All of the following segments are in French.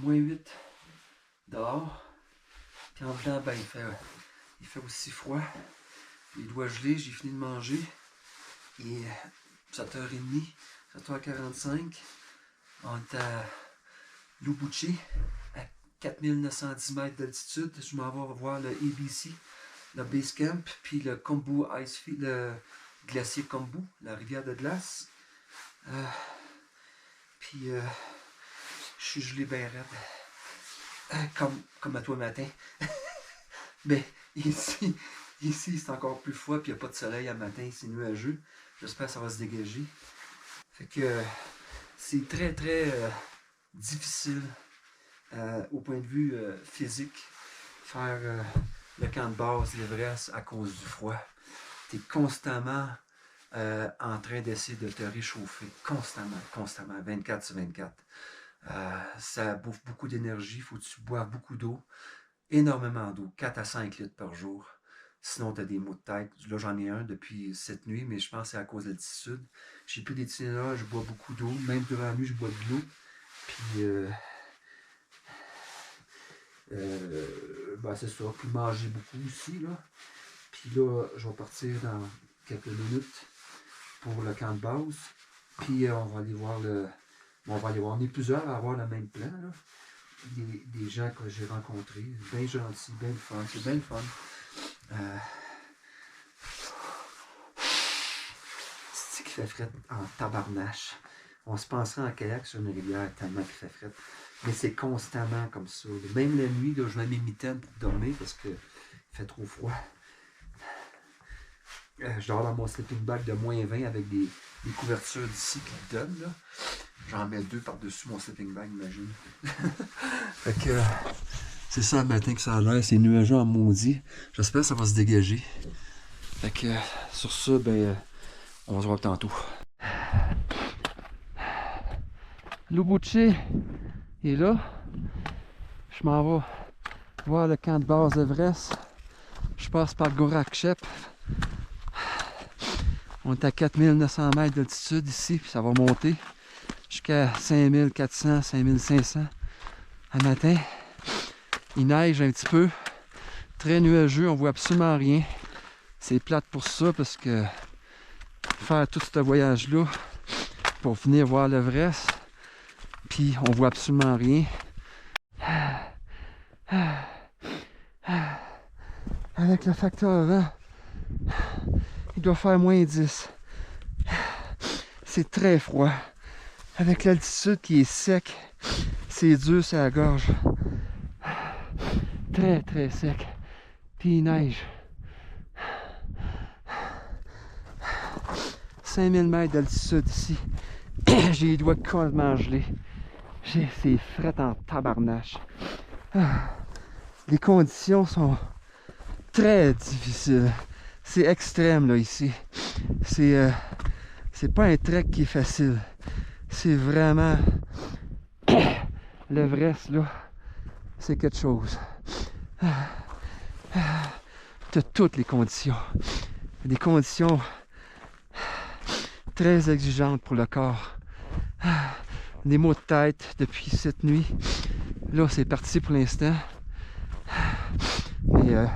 -8 dehors. Puis en venant, ben, il fait aussi froid. Les doigts gelés, j'ai fini de manger. Et 7h30, 7h45, on est à Lubbock, à 4910 mètres d'altitude. Je m'en vais voir le ABC, le Base Camp, puis le Khumbu Icefield, le glacier Khumbu, la rivière de glace. Puis je suis gelé bien raide, comme à toi matin. Mais ici c'est encore plus froid, puis il n'y a pas de soleil à matin, c'est nuageux. J'espère que ça va se dégager. Fait que c'est très très difficile au point de vue physique faire le camp de base, l'Everest, à cause du froid. Tu es constamment en train d'essayer de te réchauffer. Constamment, 24/24. Ça bouffe beaucoup d'énergie, il faut que tu boives beaucoup d'eau, énormément d'eau, 4 à 5 litres par jour. Sinon, tu as des maux de tête. Là, j'en ai un depuis cette nuit, mais je pense que c'est à cause de l'altitude. J'ai pris des Tylenol, je bois beaucoup d'eau. Même durant la nuit, je bois de l'eau. Puis, ben, c'est ça. Puis manger beaucoup aussi, là. Puis là, je vais partir dans quelques minutes pour le camp de base. Puis, on va aller voir on est plusieurs à avoir le même plan, là. Des gens que j'ai rencontrés. Bien gentils, bien le fun. C'est bien le fun. C'est qu'il fait fret en tabarnache. On se penserait en kayak sur une rivière tellement qu'il fait fret. Mais c'est constamment comme ça. Même la nuit, là, je mets mes mitaines pour dormir parce qu'il fait trop froid. Je dors dans mon sleeping bag de -20 avec des couvertures d'ici qui me donnent. Là. J'en mets 2 par-dessus mon sleeping bag, imagine. Fait que c'est ça le matin que ça a l'air. C'est nuageux en maudit. J'espère que ça va se dégager. Fait que sur ça, ben, on se voit tantôt. Lubbock est là. Je m'en vais voir le camp de base Everest. Je passe par Gorakchep. On est à 4900 mètres d'altitude ici, puis ça va monter jusqu'à 5400, 5500 à matin. Il neige un petit peu, très nuageux, on voit absolument rien. C'est plate pour ça parce que faire tout ce voyage-là pour venir voir l'Everest, puis on voit absolument rien. Avec le facteur vent, il doit faire -10. C'est très froid. Avec l'altitude qui est sec, c'est dur sur la gorge. Très très sec. Puis il neige. 5000 mètres d'altitude ici. J'ai les doigts complètement gelés. C'est fret en tabarnache. Les conditions sont très difficiles. C'est extrême là ici. C'est pas un trek qui est facile. C'est vraiment l'Everest là. C'est quelque chose. De toutes les conditions. Des conditions très exigeantes pour le corps. Des maux de tête depuis cette nuit. Là, c'est parti pour l'instant. Mais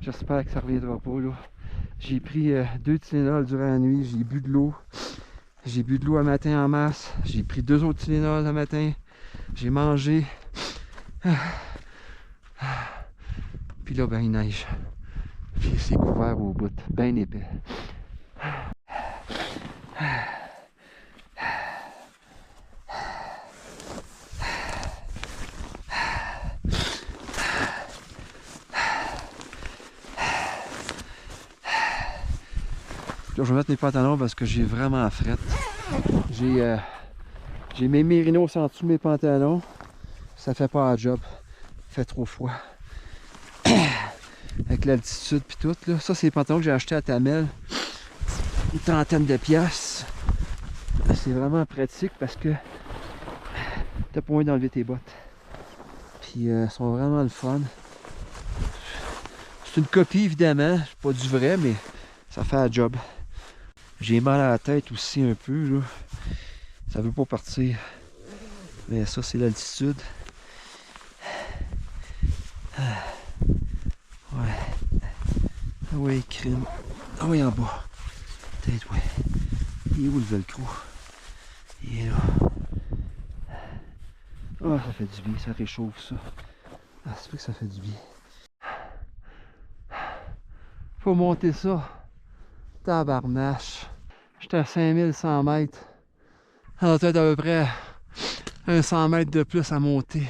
j'espère que ça ne reviendra pas. Là. J'ai pris 2 Tylenol durant la nuit. J'ai bu de l'eau. J'ai bu de l'eau un matin en masse. J'ai pris 2 autres Tylenol le matin. J'ai mangé. Puis là, ben, il neige. Puis c'est couvert au bout. Bien épais. Là, je vais mettre mes pantalons parce que j'ai vraiment fret. J'ai mes mérinos en dessous de mes pantalons. Ça fait pas la job. Il fait trop froid. Avec l'altitude puis tout. Là. Ça, c'est les pantalons que j'ai achetés à Tamel. Une trentaine de piastres. C'est vraiment pratique parce que t'as pas envie d'enlever tes bottes. Puis ils sont vraiment le fun. C'est une copie évidemment. C'est pas du vrai, mais ça fait la job. J'ai mal à la tête aussi un peu. Là. Ça veut pas partir. Mais ça, c'est l'altitude. oui, crime. Ah oui, en bas. Peut-être, oui. Il est où le velcro? Il est là. Ah, ça fait du bien, ça réchauffe ça. Ah, c'est vrai que ça fait du bien. Faut monter ça. Tabarnache. J'étais à 5100 mètres. Ça doit être à peu près un 100 mètres de plus à monter.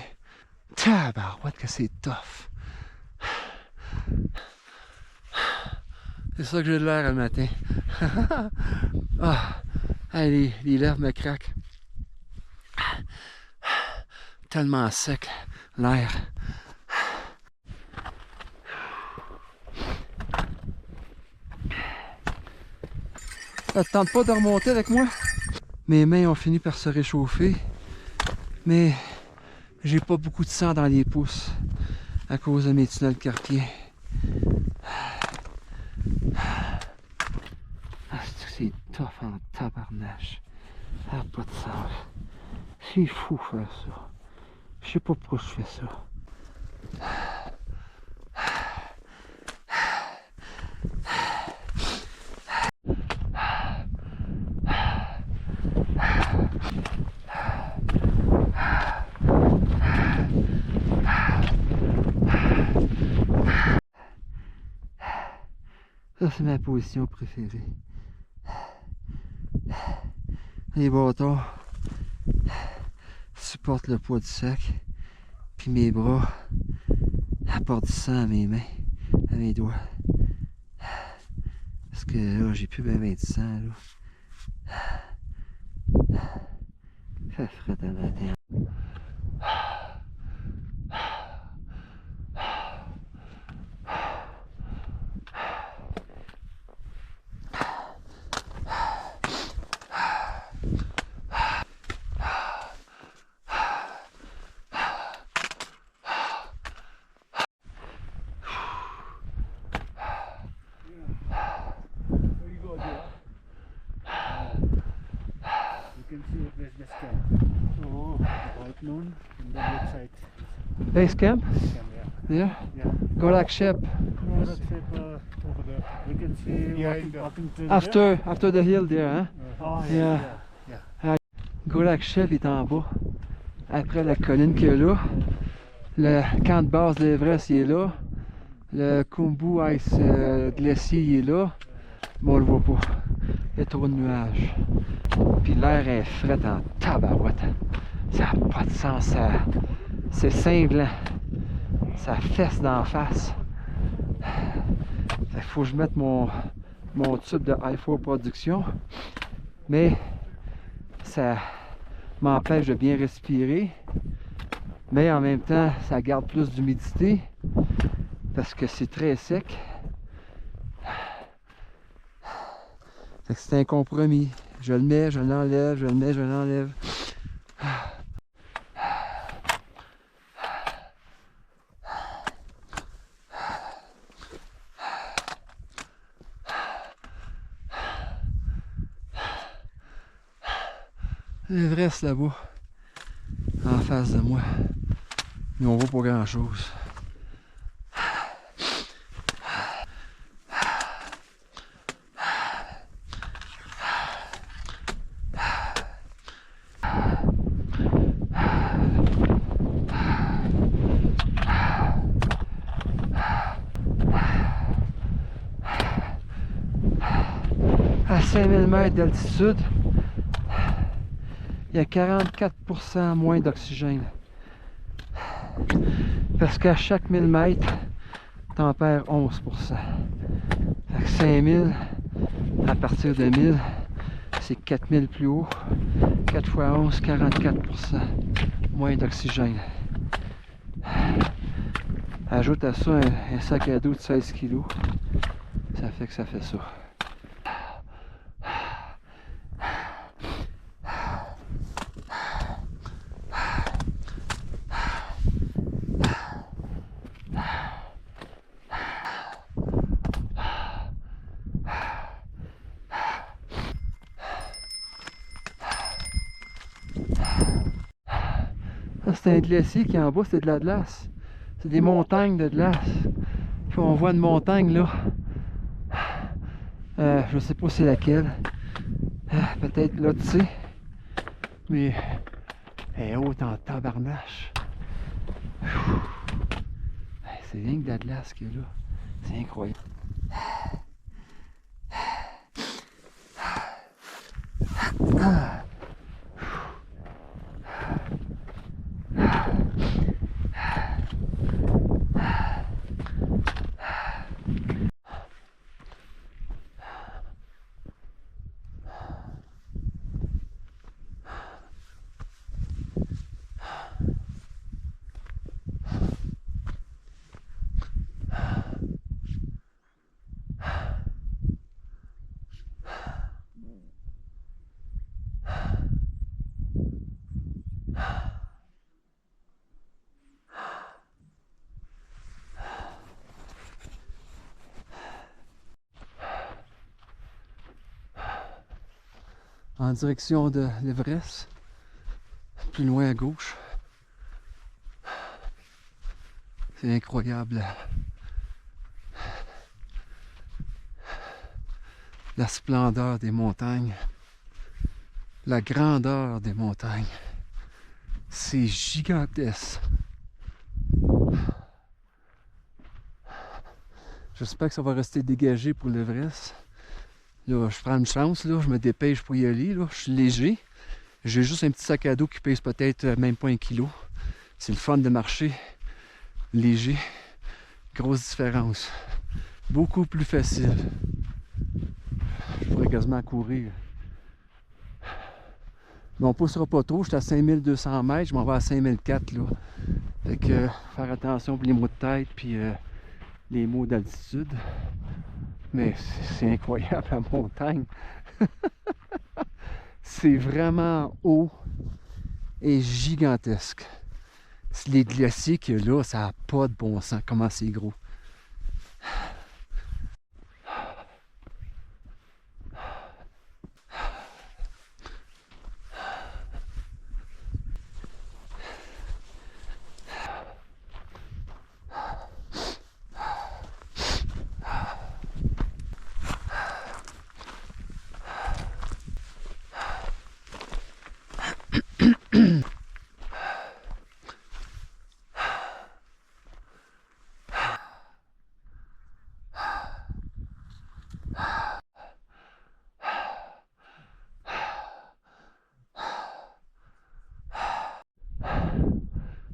Tabarouette que c'est tough. C'est ça que j'ai de l'air le matin. Ah, hey, les lèvres me craquent. Tellement sec l'air. Ça te tente pas de remonter avec moi? Mes mains ont fini par se réchauffer, mais j'ai pas beaucoup de sang dans les pouces à cause de mes tunnels carpiens. Ah, c'est tough en tabarnache. Ça n'a pas de sens. C'est fou faire ça. Je sais pas pourquoi je fais ça. Ça, c'est ma position préférée. Les bâtons supportent le poids du sac, puis mes bras apportent du sang à mes mains, à mes doigts. Parce que là, j'ai plus bien de sang, là. Ça ferait un matin. Base camp? Yeah? Golak Shep. After the hill there, hein? Yeah. Golak Shep est en bas. Après la colline qu'il y a là. Le camp de base de l'Everest il est là. Le Khumbu Ice Glacier il est là. Mais on le voit pas. Il y a trop de nuages. Puis l'air est frais en tabarouette. Ça n'a pas de sens. C'est cinglant. Ça fesse d'en face. Il faut que je mette mon tube de i4 production. Mais ça m'empêche de bien respirer. Mais en même temps, ça garde plus d'humidité. Parce que c'est très sec. C'est un compromis. Je le mets, je l'enlève, je le mets, je l'enlève. L'Everest là-bas, en face de moi. Mais on voit pas grand chose. À 5000 mètres d'altitude, il y a 44% moins d'oxygène. Parce qu'à chaque 1000 mètres, t'en perds 11%. Fait que 5000, à partir de 1000, c'est 4000 plus haut. 4 fois 11, 44% moins d'oxygène. Ajoute à ça un sac à dos de 16 kg. Ça fait que ça fait ça. C'est un glacier qui en bas, c'est de la glace. C'est des montagnes de glace. Puis on voit une montagne là, Je sais pas c'est laquelle. Peut-être là, tu sais. Mais elle est haute en tabarnache. C'est rien que de la glace qu'il y a là. C'est incroyable. En direction de l'Everest, plus loin à gauche. C'est incroyable la splendeur des montagnes, la grandeur des montagnes. C'est gigantesque. J'espère que ça va rester dégagé pour l'Everest. Là, je prends une chance, là, je me dépêche pour y aller. Là. Je suis léger. J'ai juste un petit sac à dos qui pèse peut-être même pas 1 kilo. C'est le fun de marcher léger. Grosse différence. Beaucoup plus facile. Je pourrais quasiment courir. Mais on ne poussera pas trop. Je suis à 5200 mètres. Je m'en vais à 5004. Là. Fait que faire attention pour les maux de tête puis les maux d'altitude. Mais c'est incroyable la montagne. C'est vraiment haut et gigantesque. Les glaciers qu'il y a là, ça n'a pas de bon sens. Comment c'est gros.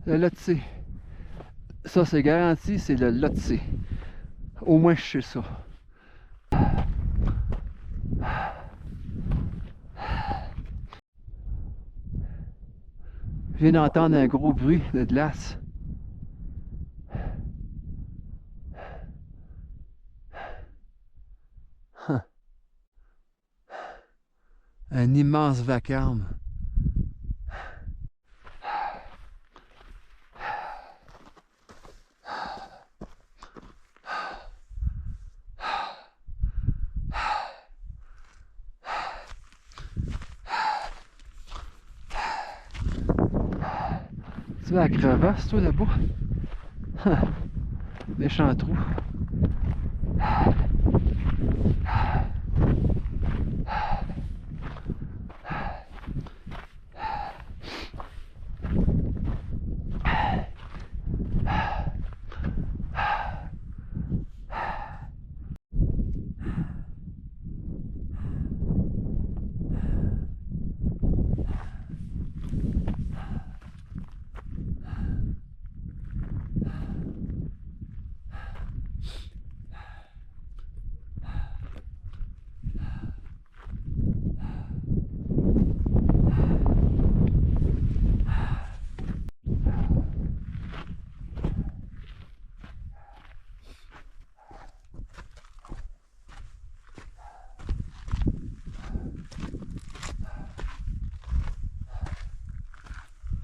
Le Lhotse. Ça, c'est garanti, c'est le Lhotse. Au moins, je sais ça. Je viens d'entendre un gros bruit de glace. Un immense vacarme. Tu vois la crevasse, toi, là-bas? Méchant trou.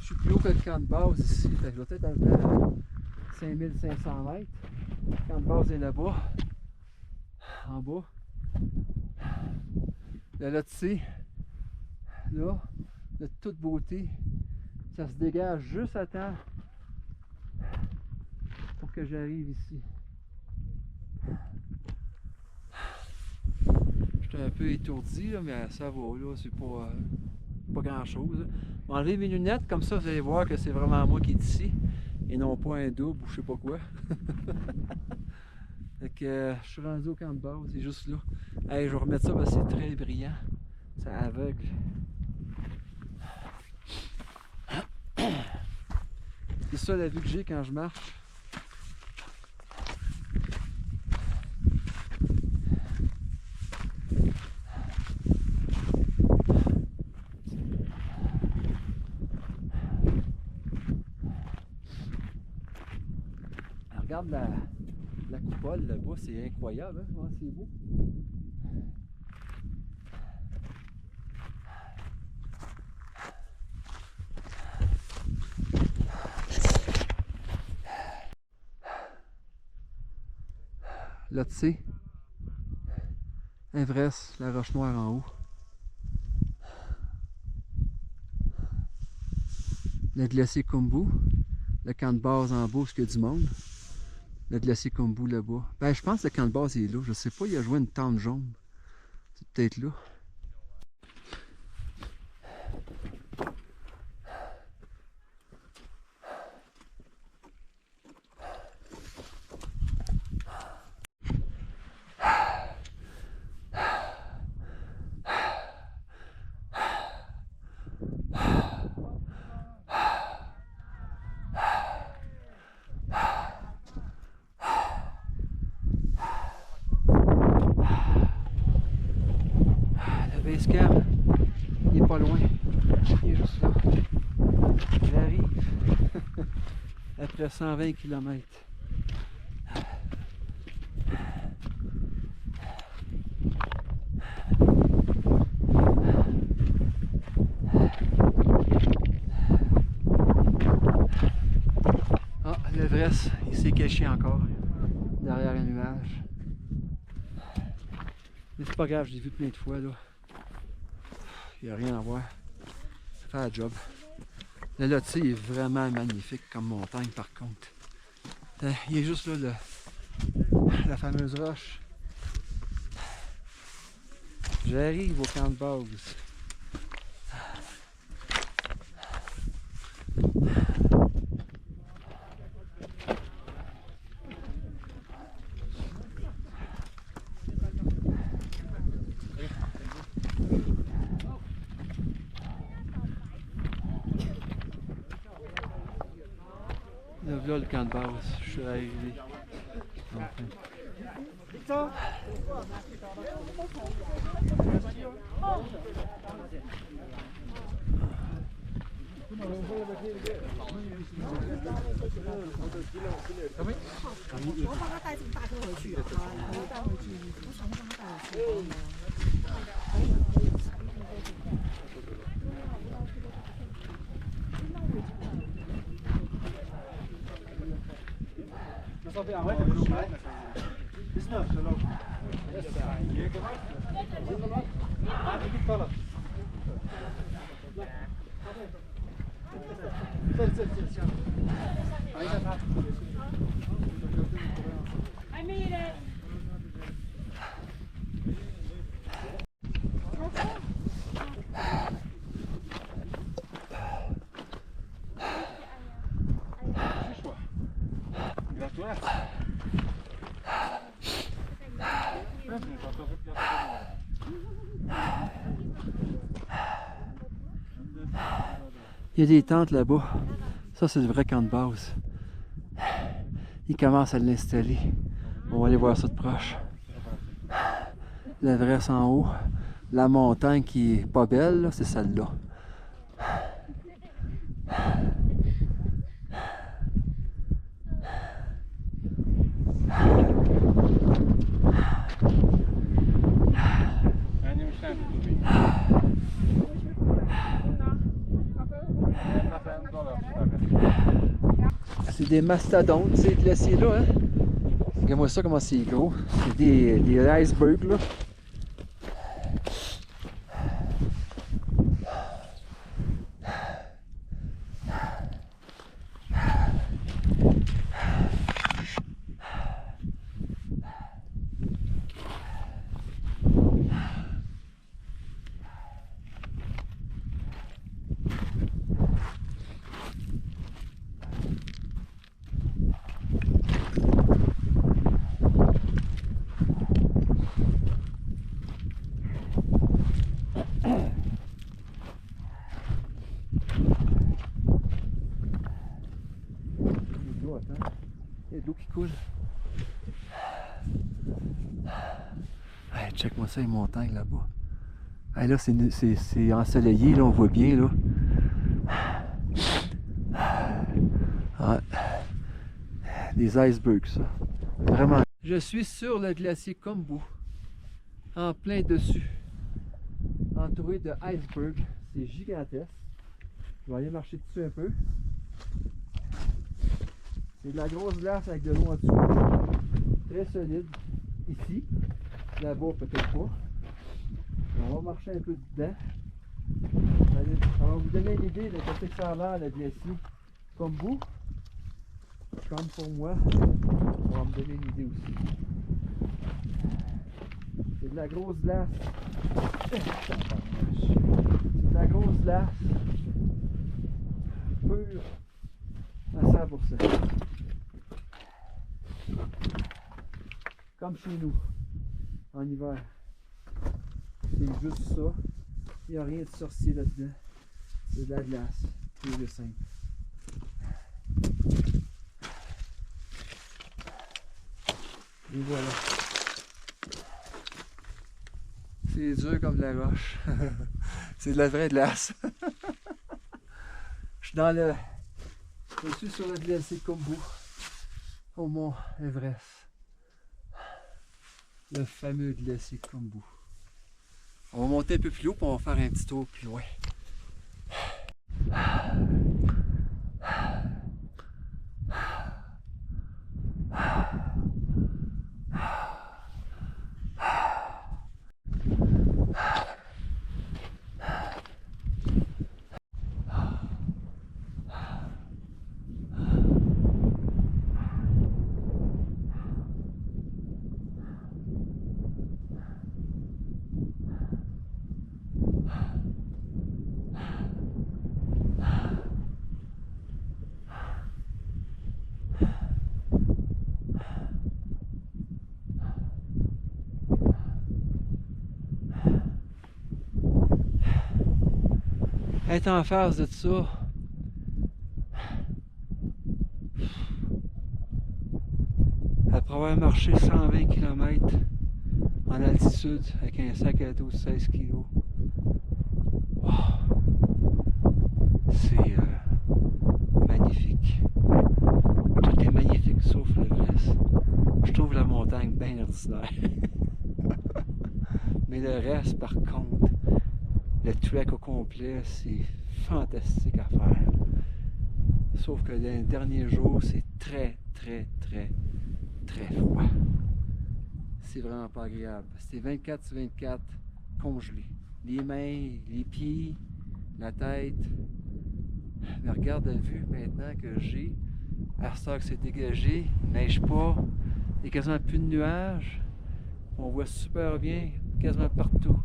Je suis plus haut que le camp de base ici. Fait que je dois peut-être arriver à 5500 mètres. Le camp de base est là-bas. En bas. Le Lhotse, là, de toute beauté. Ça se dégage juste à temps pour que j'arrive ici. suis un peu étourdi, là, mais ça va, là, c'est pas grand chose. Je vais enlever mes lunettes, comme ça vous allez voir que c'est vraiment moi qui est ici, et non pas un double ou je sais pas quoi. Fait que je suis rendu au camp de base, c'est juste là. Hey, je vais remettre ça parce que c'est très brillant. Ça aveugle. C'est ça la vue que j'ai quand je marche. Regarde la coupole là-bas, c'est incroyable, hein? Ouais, c'est beau. Là, tu sais, Everest, la roche noire en haut. Le glacier Khumbu, le camp de base en bas, parce qu'il y a du monde. Le glacier Khumbu là-bas. Ben, je pense que le camp de base est là. Je sais pas, il a joué une tente jaune. C'est peut-être là. Le base camp, il est pas loin. Il est juste là. J'arrive. Après 120 km. Ah, l'Everest, il s'est caché encore derrière un nuage. Mais c'est pas grave, je l'ai vu plein de fois là. Il n'y a rien à voir. Ça fait la job. Le Lhotse est vraiment magnifique comme montagne par contre. Il est juste là la fameuse roche. J'arrive au camp de base. Là, le camp de base, je suis arrivé. Enfin. Il y a des tentes là-bas. Ça, c'est le vrai camp de base. Ils commencent à l'installer. On va aller voir ça de proche. L'Everest en haut. La montagne qui est pas belle, c'est celle-là. C'est des mastodontes, ces glaciers-là, hein? Regarde-moi ça, comment c'est gros. C'est des icebergs, là. temps. Il y a de l'eau qui coule. Hey, check-moi ça, les montagnes là-bas. Hey, là, c'est ensoleillé, là, on voit bien, là. Ouais. Des icebergs, ça. Vraiment. Je suis sur le glacier Khumbu, en plein dessus, entouré de icebergs. C'est gigantesque. Je vais aller marcher dessus un peu. C'est de la grosse glace avec de l'eau en dessous. Très solide. Ici. Là-bas, peut-être pas. On va marcher un peu dedans. Ça va vous donner une idée de ce que ça a l'air, le glacier Khumbu. Comme pour moi, ça va me donner une idée aussi. C'est de la grosse glace. C'est de la grosse glace. Pure. À 100%. Comme chez nous, en hiver. C'est juste ça. Il n'y a rien de sorcier là-dedans. C'est de la glace. Pure et simple. Et voilà. C'est dur comme de la roche. C'est de la vraie glace. Je suis sur le glacier Khumbu, au mont Everest. Le fameux glacier Khumbu. On va monter un peu plus haut pour on va faire un petit tour plus loin. Être en face de ça, après avoir marché 120 km en altitude avec un sac à dos de 16 kg, c'est magnifique. Tout est magnifique sauf l'Everest. Je trouve la montagne bien ordinaire. Mais le reste, par contre, le trek au complet, c'est fantastique à faire. Sauf que les derniers jours, c'est très froid. C'est vraiment pas agréable. C'est 24 sur 24 congelé. Les mains, les pieds, la tête. Mais regarde la vue maintenant que j'ai. À ce temps que c'est dégagé, il neige pas, il n'y a quasiment plus de nuages. On voit super bien, quasiment partout.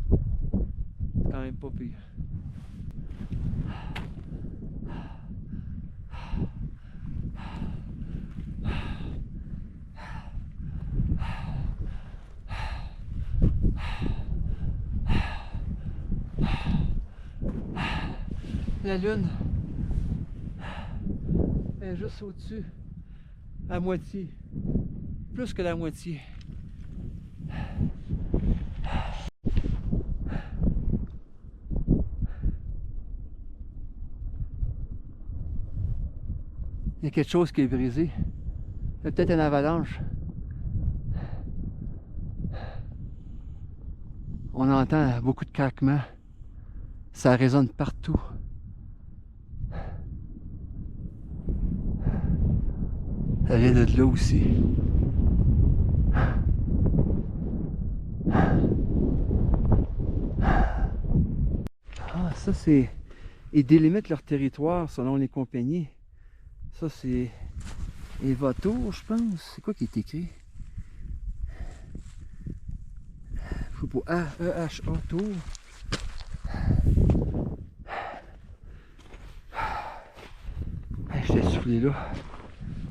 Quand même pas pire. La lune est juste au-dessus, à moitié, plus que la moitié. Il y a quelque chose qui est brisé. Il y a peut-être une avalanche. On entend beaucoup de craquements. Ça résonne partout. Ça vient de là aussi. Ah, ça c'est... Ils délimitent leur territoire selon les compagnies. Ça c'est... Evatour, je pense. C'est quoi qui est écrit? Faut pas... A-E-H-A Tour. Je t'ai soufflé là.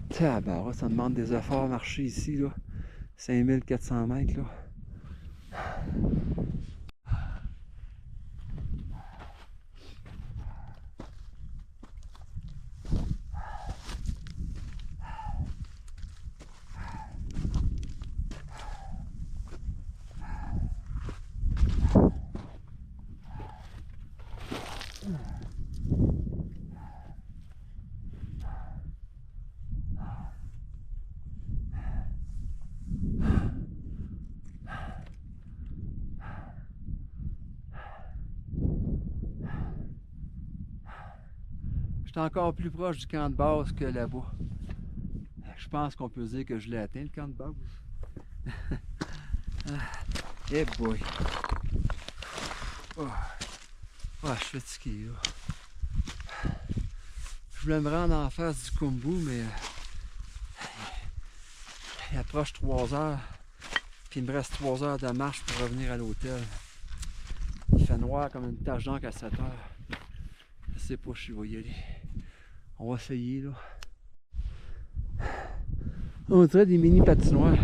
Tabarouette, ça demande des efforts à marcher ici là. 5400 mètres là. suis encore plus proche du camp de base que là-bas. Je pense qu'on peut dire que je l'ai atteint, le camp de base. Eh boy! Oh. Oh, je suis fatigué, là. Je voulais me rendre en face du Khumbu, mais il approche 3 heures. Puis il me reste 3 heures de marche pour revenir à l'hôtel. Il fait noir comme une tache d'encre à 7 heures. Je sais pas si je vais y aller. On va essayer, là. On dirait des mini patinoires.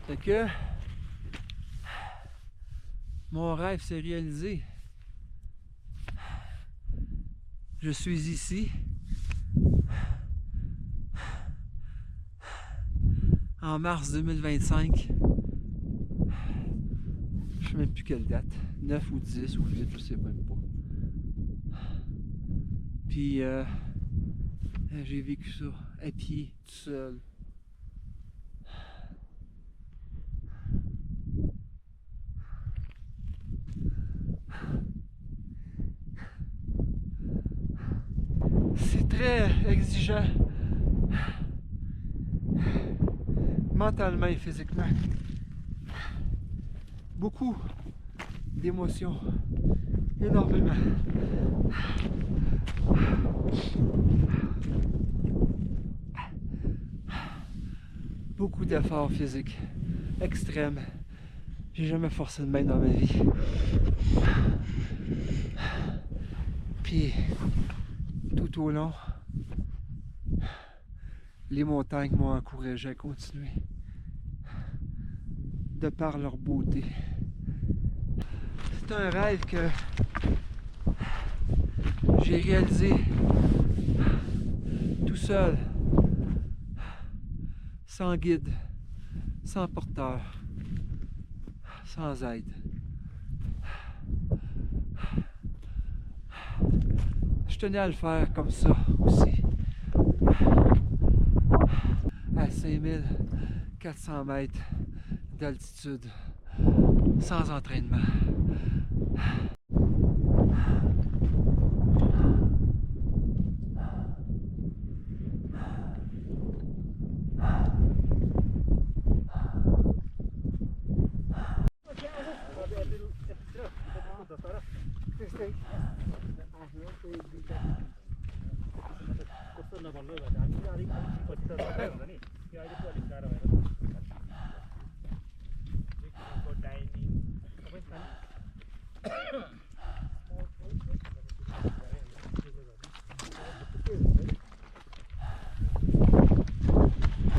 Fait que mon rêve s'est réalisé. Je suis ici en mars 2025. Je sais même plus quelle date, 9 ou 10 ou 8, je sais même pas. Puis j'ai vécu ça à pied, tout seul. C'est très exigeant, mentalement et physiquement. Beaucoup d'émotions, énormément. Beaucoup d'efforts physiques extrêmes. J'ai jamais forcé de main dans ma vie. Puis tout au long, les montagnes m'ont encouragé à continuer de par leur beauté. C'est un rêve que j'ai réalisé tout seul, sans guide, sans porteur, sans aide. Je tenais à le faire comme ça aussi, à 5400 mètres d'altitude, sans entraînement.